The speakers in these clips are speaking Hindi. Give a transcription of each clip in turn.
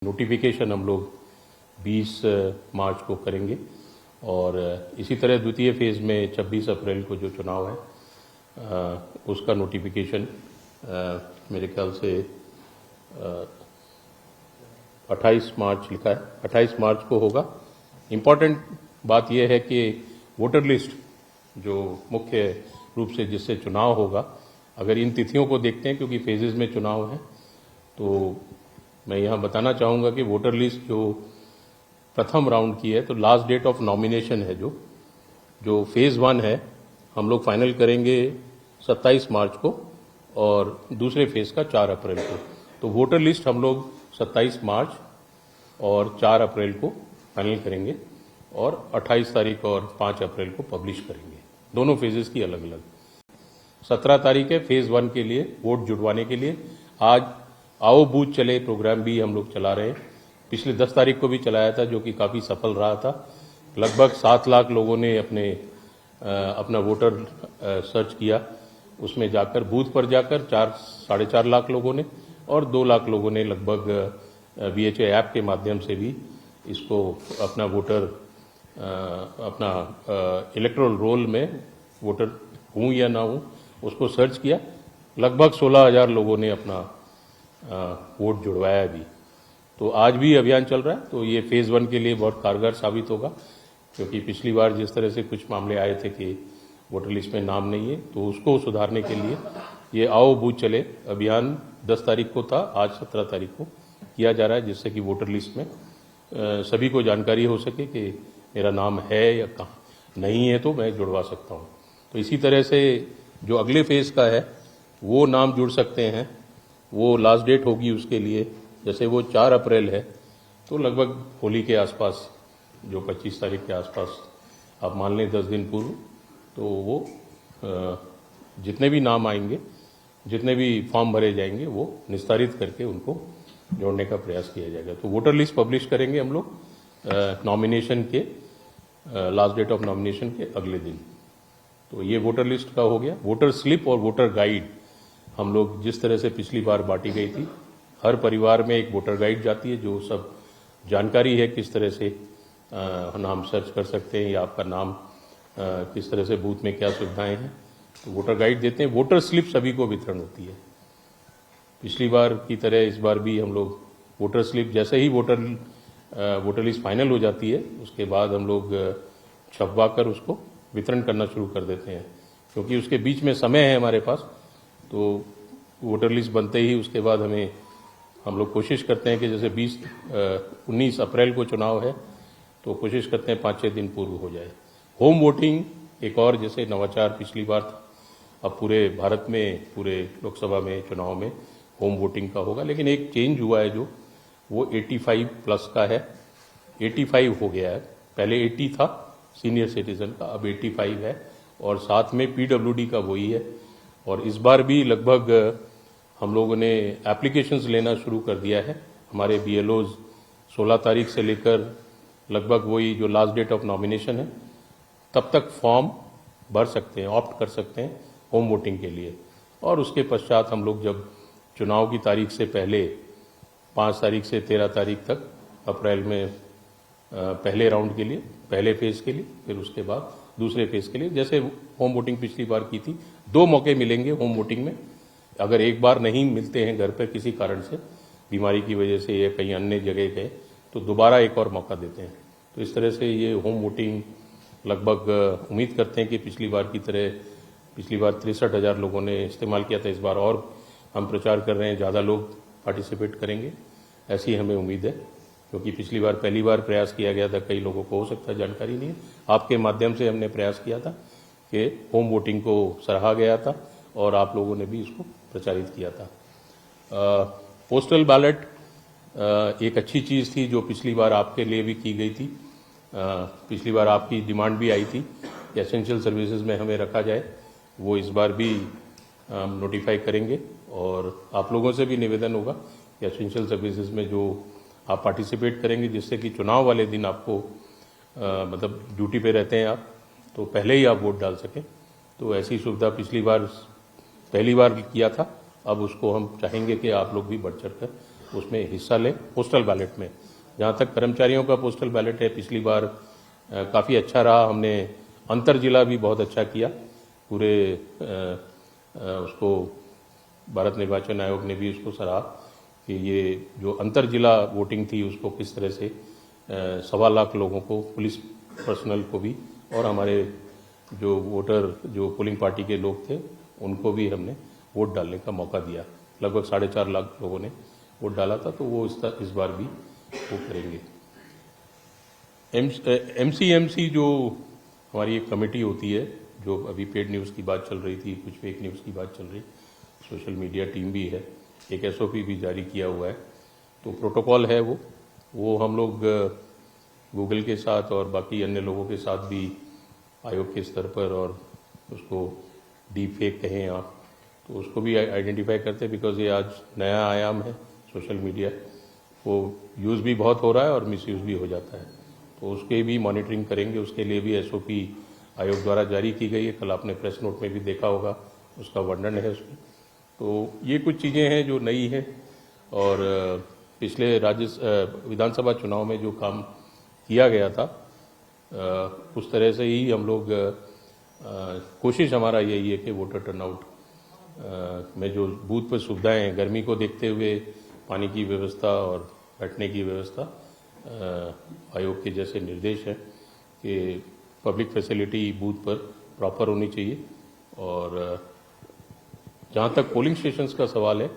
नोटिफिकेशन हम लोग 20 मार्च को करेंगे और इसी तरह द्वितीय फेज़ में 26 अप्रैल को जो चुनाव है उसका नोटिफिकेशन मेरे ख्याल से 28 मार्च लिखा है, 28 मार्च को होगा। इम्पॉर्टेंट बात यह है कि वोटर लिस्ट जो मुख्य रूप से जिससे चुनाव होगा, अगर इन तिथियों को देखते हैं क्योंकि फेजेज में चुनाव है, तो मैं यहाँ बताना चाहूँगा कि वोटर लिस्ट जो प्रथम राउंड की है तो लास्ट डेट ऑफ नॉमिनेशन है जो फेज़ 1 है हम लोग फाइनल करेंगे 27 मार्च को और दूसरे फेज़ का 4 अप्रैल को। तो वोटर लिस्ट हम लोग 27 मार्च और 4 अप्रैल को फाइनल करेंगे और 28 तारीख और 5 अप्रैल को पब्लिश करेंगे, दोनों फेजेस की अलग अलग। 17 तारीख है फेज़ 1 के लिए वोट जुड़वाने के लिए। आज आओ बूथ चले प्रोग्राम भी हम लोग चला रहे हैं। पिछले 10 तारीख को भी चलाया था जो कि काफ़ी सफल रहा था। लगभग 7 लाख लोगों ने अपना वोटर सर्च किया, उसमें जाकर बूथ पर जाकर 4-4.5 लाख लोगों ने और 2 लाख लोगों ने लगभग VHA ऐप के माध्यम से भी इसको अपना वोटर अपना इलेक्टोरल रोल में वोटर हूँ या ना हूँ उसको सर्च किया। लगभग 16,000 लोगों ने अपना वोट जुड़वाया भी। तो आज भी अभियान चल रहा है, तो ये फेज़ 1 के लिए बहुत कारगर साबित होगा, क्योंकि पिछली बार जिस तरह से कुछ मामले आए थे कि वोटर लिस्ट में नाम नहीं है, तो उसको सुधारने के लिए ये आओ बूथ चले अभियान 10 तारीख को था, आज 17 तारीख को किया जा रहा है, जिससे कि वोटर लिस्ट में सभी को जानकारी हो सके कि मेरा नाम है या कहाँ नहीं है तो मैं जुड़वा सकता हूँ। तो इसी तरह से जो अगले फेज़ का है वो नाम जुड़ सकते हैं, वो लास्ट डेट होगी उसके लिए। जैसे वो 4 अप्रैल है तो लगभग होली के आसपास, जो 25 तारीख के आसपास आप मान लें 10 दिन पूर्व, तो वो जितने भी नाम आएंगे, जितने भी फॉर्म भरे जाएंगे, वो निस्तारित करके उनको जोड़ने का प्रयास किया जाएगा। तो वोटर लिस्ट पब्लिश करेंगे हम लोग नॉमिनेशन के लास्ट डेट ऑफ नॉमिनेशन के अगले दिन। तो ये वोटर लिस्ट का हो गया। वोटर स्लिप और वोटर गाइड हम लोग जिस तरह से पिछली बार बांटी गई थी, हर परिवार में एक वोटर गाइड जाती है जो सब जानकारी है किस तरह से नाम सर्च कर सकते हैं या आपका नाम किस तरह से बूथ में क्या सुविधाएं हैं, तो वोटर गाइड देते हैं। वोटर स्लिप सभी को वितरण होती है। पिछली बार की तरह इस बार भी हम लोग वोटर स्लिप जैसे ही वोटर लिस्ट फाइनल हो जाती है उसके बाद हम लोग छपवा कर उसको वितरण करना शुरू कर देते हैं, क्योंकि उसके बीच में समय है हमारे पास। तो वोटर लिस्ट बनते ही उसके बाद हम लोग कोशिश करते हैं कि जैसे 19 अप्रैल को चुनाव है तो कोशिश करते हैं 5-6 दिन पूर्व हो जाए। होम वोटिंग एक और जैसे नवाचार पिछली बार था, अब पूरे भारत में पूरे लोकसभा में चुनाव में होम वोटिंग का होगा, लेकिन एक चेंज हुआ है जो वो 85 प्लस का है, 85 हो गया है। पहले 80 था सीनियर सिटीजन का, अब 85 है और साथ में PWD का वही है। और इस बार भी लगभग हम लोगों ने एप्लीकेशंस लेना शुरू कर दिया है। हमारे BLOs 16 तारीख से लेकर लगभग वही जो लास्ट डेट ऑफ नॉमिनेशन है तब तक फॉर्म भर सकते हैं, ऑप्ट कर सकते हैं होम वोटिंग के लिए। और उसके पश्चात हम लोग जब चुनाव की तारीख से पहले 5 तारीख से 13 तारीख तक अप्रैल में पहले राउंड के लिए, पहले फेज़ के लिए, फिर उसके बाद दूसरे फेज़ के लिए, जैसे होम वोटिंग पिछली बार की थी, 2 मौके मिलेंगे होम वोटिंग में। अगर एक बार नहीं मिलते हैं घर पर किसी कारण से, बीमारी की वजह से या कहीं अन्य जगह गए, तो दोबारा एक और मौका देते हैं। तो इस तरह से ये होम वोटिंग लगभग उम्मीद करते हैं कि पिछली बार की तरह, पिछली बार 63,000 लोगों ने इस्तेमाल किया था, इस बार और हम प्रचार कर रहे हैं ज़्यादा लोग पार्टिसिपेट करेंगे, ऐसी हमें उम्मीद है। क्योंकि पिछली बार पहली बार प्रयास किया गया था, कई लोगों को हो सकता है जानकारी नहीं है, आपके माध्यम से हमने प्रयास किया था कि होम वोटिंग को सराहा गया था और आप लोगों ने भी इसको प्रचारित किया था। पोस्टल बैलेट एक अच्छी चीज़ थी जो पिछली बार आपके लिए भी की गई थी। पिछली बार आपकी डिमांड भी आई थी कि एसेंशियल सर्विसेज में हमें रखा जाए, वो इस बार भी हम नोटिफाई करेंगे। और आप लोगों से भी निवेदन होगा कि एसेंशियल सर्विसेज में जो आप पार्टिसिपेट करेंगे, जिससे कि चुनाव वाले दिन आपको मतलब ड्यूटी पे रहते हैं आप, तो पहले ही आप वोट डाल सकें। तो ऐसी सुविधा पिछली बार पहली बार किया था, अब उसको हम चाहेंगे कि आप लोग भी बढ़ चढ़ कर उसमें हिस्सा लें पोस्टल बैलेट में। जहाँ तक कर्मचारियों का पोस्टल बैलेट है, पिछली बार काफ़ी अच्छा रहा, हमने अंतर जिला भी बहुत अच्छा किया। पूरे उसको भारत निर्वाचन आयोग ने भी उसको सराहा कि ये जो अंतर जिला वोटिंग थी उसको किस तरह से 1.25 लाख लोगों को, पुलिस पर्सनल को भी और हमारे जो वोटर जो पोलिंग पार्टी के लोग थे उनको भी हमने वोट डालने का मौका दिया। लगभग 4.5 लाख लोगों ने वोट डाला था, तो वो इस बार भी वो करेंगे। एमसीएमसी जो हमारी एक कमेटी होती है, जो अभी पेड न्यूज़ की बात चल रही थी, कुछ फेक न्यूज़ की बात चल रही, सोशल मीडिया टीम भी है, एक एसओपी भी जारी किया हुआ है। तो प्रोटोकॉल है वो हम लोग गूगल के साथ और बाकी अन्य लोगों के साथ भी आयोग के स्तर पर, और उसको डीप फेक कहें आप, तो उसको भी आइडेंटिफाई करते हैं, बिकॉज ये आज नया आयाम है सोशल मीडिया, वो यूज़ भी बहुत हो रहा है और मिसयूज़ भी हो जाता है, तो उसके भी मॉनिटरिंग करेंगे। उसके लिए भी एसओपी आयोग द्वारा जारी की गई है, कल आपने प्रेस नोट में भी देखा होगा, उसका वर्णन है उसमें। तो ये कुछ चीज़ें हैं जो नई हैं, और पिछले विधानसभा चुनाव में जो काम किया गया था उस तरह से ही हम लोग कोशिश हमारा यही है कि वोटर टर्नआउट में जो बूथ पर सुविधाएं हैं, गर्मी को देखते हुए पानी की व्यवस्था और बैठने की व्यवस्था, आयोग के जैसे निर्देश हैं कि पब्लिक फैसिलिटी बूथ पर प्रॉपर होनी चाहिए। और जहाँ तक पोलिंग स्टेशंस का सवाल है,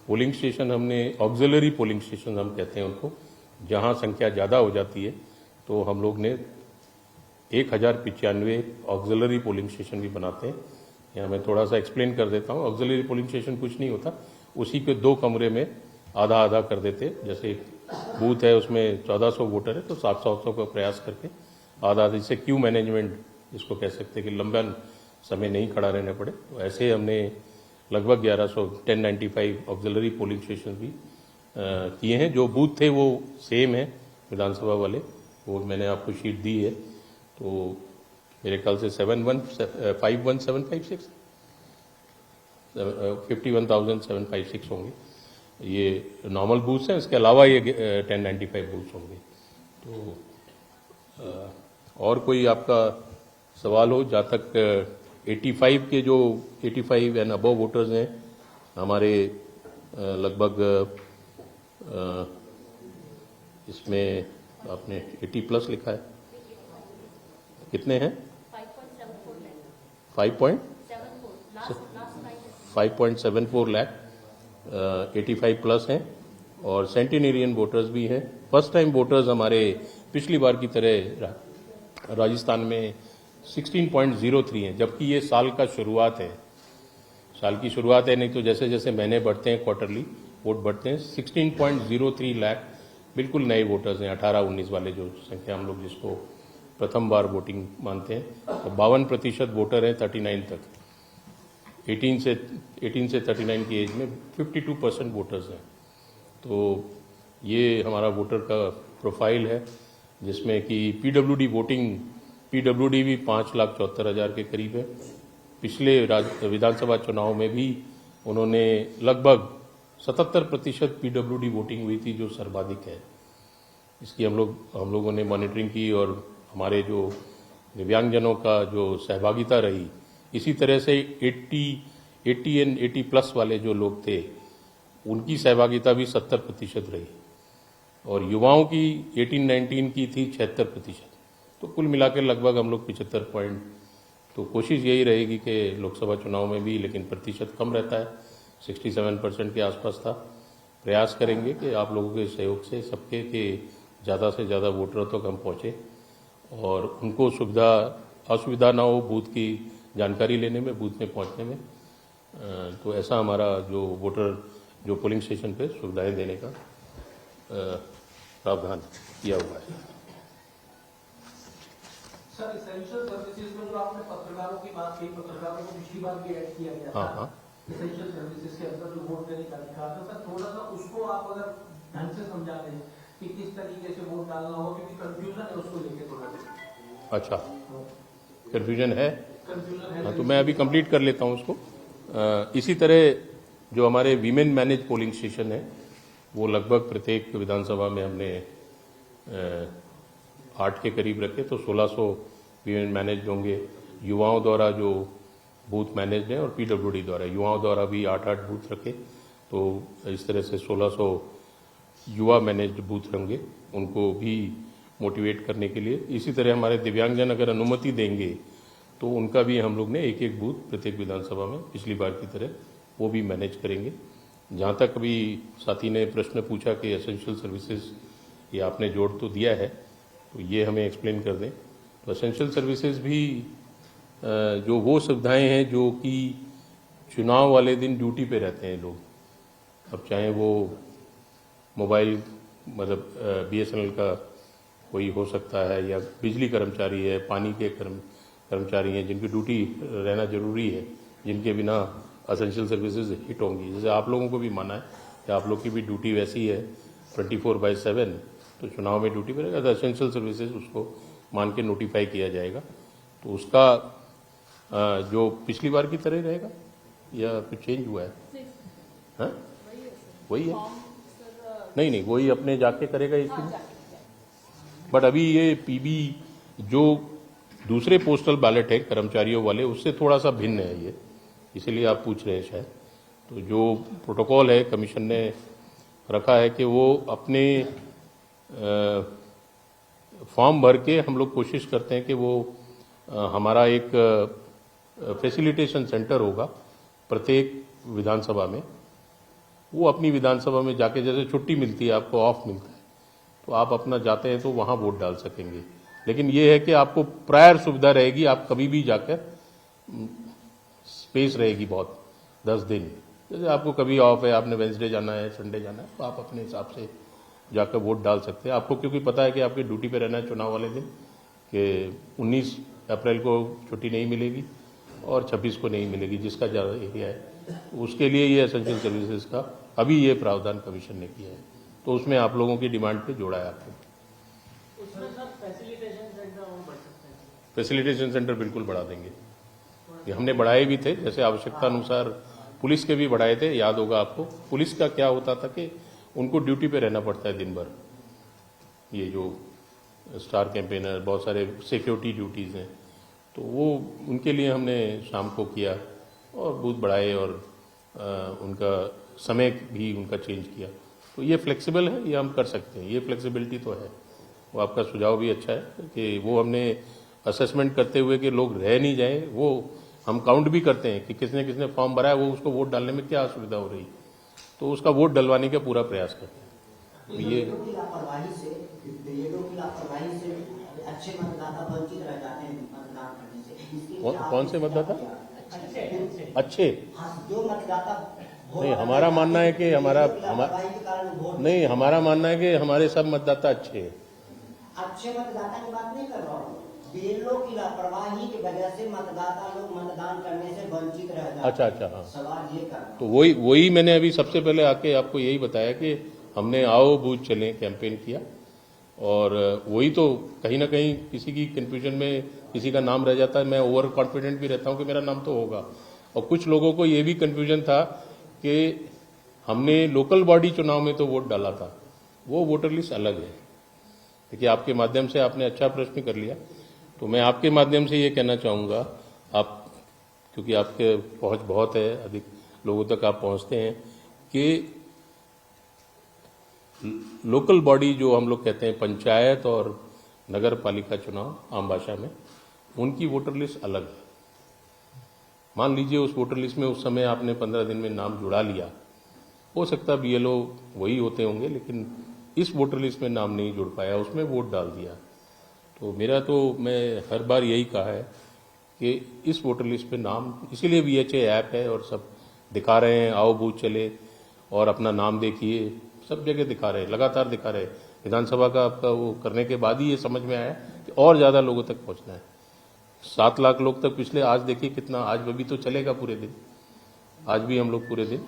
पोलिंग स्टेशन हमने ऑक्सिलरी पोलिंग स्टेशन हम कहते हैं उनको, जहाँ संख्या ज़्यादा हो जाती है तो हम लोग ने 1095 ऑक्सिलरी पोलिंग स्टेशन भी बनाते हैं। यहाँ मैं थोड़ा सा एक्सप्लेन कर देता हूँ। ऑक्सिलरी पोलिंग स्टेशन कुछ नहीं होता, उसी के 2 कमरे में आधा आधा कर देते, जैसे बूथ है उसमें 1400 वोटर है तो 700 का प्रयास करके आधा आधा, जिससे क्यू मैनेजमेंट इसको कह सकते हैं कि लंबा समय नहीं खड़ा रहना पड़े। तो ऐसे हमने लगभग 1095 ऑक्सिलरी पोलिंग स्टेशन भी किए हैं। जो बूथ थे वो सेम है विधानसभा वाले, वो मैंने आपको शीट दी है, तो मेरे ख्याल से 51,756 51,756 होंगे ये नॉर्मल बूथ्स हैं। इसके अलावा ये 1095 बूथ्स होंगे। तो और कोई आपका सवाल हो, जहाँ तक 85 के जो 85 एंड अबव वोटर्स हैं हमारे, लगभग इसमें आपने 80 प्लस लिखा है, कितने हैं? 5.74 लाख 85 प्लस हैं, और सेंटिनेरियन वोटर्स भी हैं। फर्स्ट टाइम वोटर्स हमारे पिछली बार की तरह राजस्थान में 16.03 हैं, जबकि ये साल का शुरुआत है, साल की शुरुआत है, नहीं तो जैसे जैसे महीने बढ़ते हैं क्वार्टरली वोट बढ़ते हैं। 16.03 लाख बिल्कुल नए वोटर्स हैं, 18-19 वाले जो संख्या हम लोग जिसको प्रथम बार वोटिंग मानते हैं। तो 52% वोटर हैं 39 तक, 18 से 39 की एज में 52% वोटर्स हैं। तो ये हमारा वोटर का प्रोफाइल है, जिसमें कि पीडब्ल्यूडी वोटिंग, पीडब्ल्यूडी भी 5,74,000 के करीब है। पिछले विधानसभा चुनाव में भी उन्होंने लगभग 77% पीडब्ल्यूडी वोटिंग हुई थी, जो सर्वाधिक है। इसकी हम लोगों ने मॉनिटरिंग की, और हमारे जो दिव्यांगजनों का जो सहभागिता रही, इसी तरह से 80 एंड 80 प्लस वाले जो लोग थे उनकी सहभागिता भी 70% रही, और युवाओं की 18-19 की थी 76%। तो कुल मिलाकर लगभग हम लोग 75 पॉइंट, तो कोशिश यही रहेगी कि लोकसभा चुनाव में भी, लेकिन प्रतिशत कम रहता है, 67% के आसपास था। प्रयास करेंगे कि आप लोगों के सहयोग से सबके के ज़्यादा से ज़्यादा वोटरों तक हम पहुँचे, और उनको असुविधा ना हो बूथ की जानकारी लेने में, बूथ में पहुँचने में। तो ऐसा हमारा जो वोटर जो पोलिंग स्टेशन पे सुविधाएं देने का प्रावधान किया हुआ है। सर, एसेंशियल सर्विसेज में जो आपने पत्रकारों की बात की, पत्रकारों को पिछली बार भी ऐड किया गया था। हाँ। एसेंशियल सर्विसेज के अंदर जो वोट देने का अधिकार था, सर थोड़ा सा उसको आप अगर ढंग से समझा दें कि किस तरीके से वोट डालना होगा, क्योंकि कंफ्यूजन है उसको लेके थोड़ा सा। अच्छा, कंफ्यूजन है। कंफ्यूजन है। हाँ, तो मैं अभी कंप्लीट कर लेता हूँ उसको। इसी तरह जो हमारे वीमेन मैनेज पोलिंग स्टेशन है, वो लगभग प्रत्येक विधानसभा में हमने 8 के करीब रखे, तो 1600 वीमेन मैनेज होंगे। युवाओं द्वारा जो बूथ मैनेज हैं और पीडब्ल्यूडी द्वारा, युवाओं द्वारा भी 8-8 बूथ रखे, तो इस तरह से 1600 युवा मैनेज्ड बूथ होंगे, उनको भी मोटिवेट करने के लिए। इसी तरह हमारे दिव्यांगजन अगर अनुमति देंगे तो उनका भी हम लोग ने एक एक बूथ प्रत्येक विधानसभा में पिछली बार की तरह वो भी मैनेज करेंगे। जहाँ तक अभी साथी ने प्रश्न पूछा कि एसेंशियल सर्विसेज ये आपने जोड़ तो दिया है, तो ये हमें एक्सप्लेन कर दें। तो एसेंशियल सर्विसेज भी जो वो सुविधाएं हैं जो कि चुनाव वाले दिन ड्यूटी पे रहते हैं लोग, अब चाहे वो मोबाइल मतलब बीएसएनएल का कोई हो सकता है, या बिजली कर्मचारी है, पानी के कर्मचारी हैं जिनकी ड्यूटी रहना जरूरी है, जिनके बिना एसेंशियल सर्विसेज हिट होंगी। जैसे आप लोगों को भी माना है कि आप लोग की भी ड्यूटी वैसी है 24/7, तो चुनाव में ड्यूटी पर रहेगा तो एसेंशियल सर्विसेज उसको मान के नोटिफाई किया जाएगा। तो उसका जो पिछली बार की तरह रहेगा या कुछ चेंज हुआ है? हाँ, वही है। नहीं, वही अपने जाके करेगा इसमें। बट अभी ये पीबी जो दूसरे पोस्टल बैलेट है कर्मचारियों वाले, उससे थोड़ा सा भिन्न है ये, इसीलिए आप पूछ रहे हैं शायद। तो जो प्रोटोकॉल है कमीशन ने रखा है कि वो अपने फॉर्म भर के हम लोग कोशिश करते हैं कि वो हमारा एक फैसिलिटेशन सेंटर होगा प्रत्येक विधानसभा में। वो अपनी विधानसभा में जाके, जैसे छुट्टी मिलती है आपको, ऑफ मिलता है, तो आप अपना जाते हैं तो वहां वोट डाल सकेंगे। लेकिन ये है कि आपको प्रायर सुविधा रहेगी, आप कभी भी जाकर स्पेस रहेगी बहुत 10 दिन। जैसे आपको कभी ऑफ है, आपने वेंसडे जाना है, संडे जाना है, तो आप अपने हिसाब से जाकर वोट डाल सकते हैं। आपको क्योंकि पता है कि आपकी ड्यूटी पे रहना है चुनाव वाले दिन, कि 19 अप्रैल को छुट्टी नहीं मिलेगी और 26 को नहीं मिलेगी, जिसका ज़्यादा एरिया है। उसके लिए ये एसेंशियल सर्विसेज का अभी ये प्रावधान कमीशन ने किया है, तो उसमें आप लोगों की डिमांड पे जोड़ा है आपको। उसमें सर फैसिलिटेशन सेंटर और बढ़ सकते हैं? फैसिलिटेशन सेंटर बिल्कुल बढ़ा देंगे, ये हमने बढ़ाए भी थे, जैसे आवश्यकता अनुसार पुलिस के भी बढ़ाए थे। याद होगा आपको, पुलिस का क्या होता था कि उनको ड्यूटी पे रहना पड़ता है दिन भर। ये जो स्टार कैंपेनर, बहुत सारे सिक्योरिटी ड्यूटीज हैं, तो वो उनके लिए हमने शाम को किया और बूथ बढ़ाए और उनका समय भी उनका चेंज किया। तो ये फ्लेक्सिबल है, ये हम कर सकते हैं, ये फ्लेक्सिबिलिटी तो है। वो आपका सुझाव भी अच्छा है कि वो हमने असेसमेंट करते हुए कि लोग रह नहीं जाए, वो हम काउंट भी करते हैं कि किसने किसने फॉर्म भरा है, वो उसको वोट डालने में क्या असुविधा हो रही, तो उसका वोट डलवाने का पूरा प्रयास करते हैं। ये लोग की लापरवाही से अच्छे मतदाता वंचित रह जाते हैं मतदान करने से। कौन से मतदाता अच्छे? जो मतदाता नहीं, हमारा मानना है कि हमारा मानना है कि हमारे सब मतदाता अच्छे हैं। अच्छे मतदाता की बात नहीं कर रहा हूँ, बीएलओ की लापरवाही की वजह से मतदाता लोग मतदान करने से वंचित रह जाते हैं। अच्छा, हाँ, सवाल ये कर, तो वही मैंने अभी सबसे पहले आके आपको यही बताया कि हमने आओ बूथ चले कैंपेन किया, और वही तो कहीं ना कहीं किसी की कंफ्यूजन में किसी का नाम रह जाता है। मैं ओवर कॉन्फिडेंट भी रहता हूं कि मेरा नाम तो होगा, और कुछ लोगों को ये भी कंफ्यूजन था कि हमने लोकल बॉडी चुनाव में तो वोट डाला था, वो वोटर लिस्ट अलग है। देखिए, आपके माध्यम से आपने अच्छा प्रश्न कर लिया, तो मैं आपके माध्यम से ये कहना चाहूंगा, आप क्योंकि आपके पहुंच बहुत है, अधिक लोगों तक आप पहुंचते हैं, कि लोकल बॉडी जो हम लोग कहते हैं पंचायत और नगर पालिका चुनाव आम भाषा में, उनकी वोटर लिस्ट अलग है। मान लीजिए उस वोटर लिस्ट में उस समय आपने 15 दिन में नाम जुड़ा लिया, हो सकता बीएलओ वही होते होंगे, लेकिन इस वोटर लिस्ट में नाम नहीं जुड़ पाया, उसमें वोट डाल दिया। तो मैं हर बार यही कहा है कि इस वोटर लिस्ट पे नाम, इसीलिए VHA ऐप है और सब दिखा रहे हैं, आओ बूथ चले और अपना नाम देखिए, सब जगह दिखा रहे हैं, लगातार दिखा रहे हैं। विधानसभा का आपका वो करने के बाद ही ये समझ में आया कि और ज्यादा लोगों तक पहुंचना है। 7 लाख लोग तक पिछले, आज देखिए कितना, आज अभी तो चलेगा पूरे दिन, आज भी हम लोग पूरे दिन